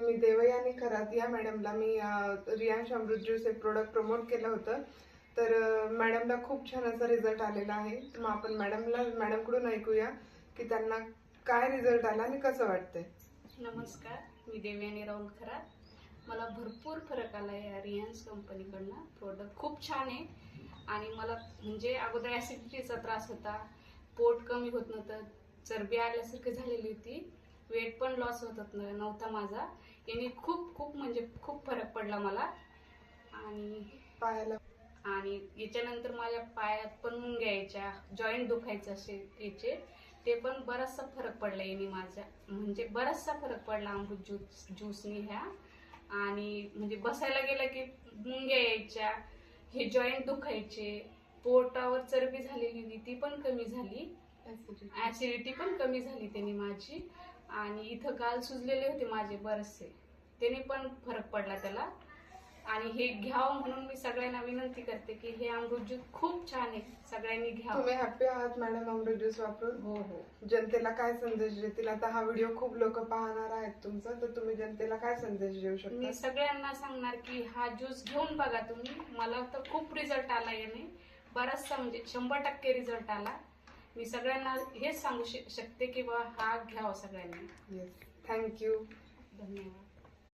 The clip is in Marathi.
मी देवयानी खरात या मॅडमला मी रियांश अमृत ज्यूस हे प्रोडक्ट प्रमोट केलं होतं. तर मॅडमला खूप छान असा रिझल्ट आलेला आहे. मग आपण मॅडमकडून ऐकूया की त्यांना काय रिझल्ट आला आणि कसं वाटतंय. नमस्कार, मी देवयानी राहुल खरात. मला भरपूर फरक आला या रियांश कंपनीकडनं. प्रोडक्ट खूप छान आहे आणि मला म्हणजे अगोदर ॲसिडिटीचा त्रास होता, पोट कमी होत नव्हतं, चरबी आल्यासारखी झालेली होती, वेट पण लॉस होत नव्हता माझा. याने खूप म्हणजे खूप फरक पडला मला. आणि पायाला आणि याच्यानंतर माझ्या पायात पण मुंग्या यायच्या, जॉईंट दुखायचं असे याचे, ते पण बराचसा फरक पडला याने माझ्या, म्हणजे बराचसा फरक पडला अमृत ज्यूसनी ह्या. आणि म्हणजे बसायला गेलं की मुंग्या यायच्या, हे जॉईंट दुखायचे, पोटावर चरबी झालेली होती ती पण कमी झाली, ऍसिडिटी पण कमी झाली त्याने माझी. आणि इथं गाल सुजलेले होते माझे बरेचसे, त्याने पण फरक पडला त्याला. आणि हे घ्यावं म्हणून मी सगळ्यांना विनंती करते की हे अमृत ज्यूस खूप छान आहे, सगळ्यांनी घ्यावं. तुम्ही हॅपी आहात मॅडम अमृत ज्यूस वापरून? हो हो. जनतेला काय संदेश देतील? आता हा व्हिडिओ खूप लोक पाहणार आहेत तुमचा, तर तुम्ही जनतेला काय संदेश देऊ शकता? मी सगळ्यांना सांगणार की हा ज्यूस घेऊन बघा तुम्ही. मला तर खूप रिझल्ट आला याने, बराचसा म्हणजे 100% रिझल्ट आला. मी सगळ्यांना हेच सांगू शकते की बा हा घ्यावा सगळ्यांनी. Yes, thank you. धन्यवाद.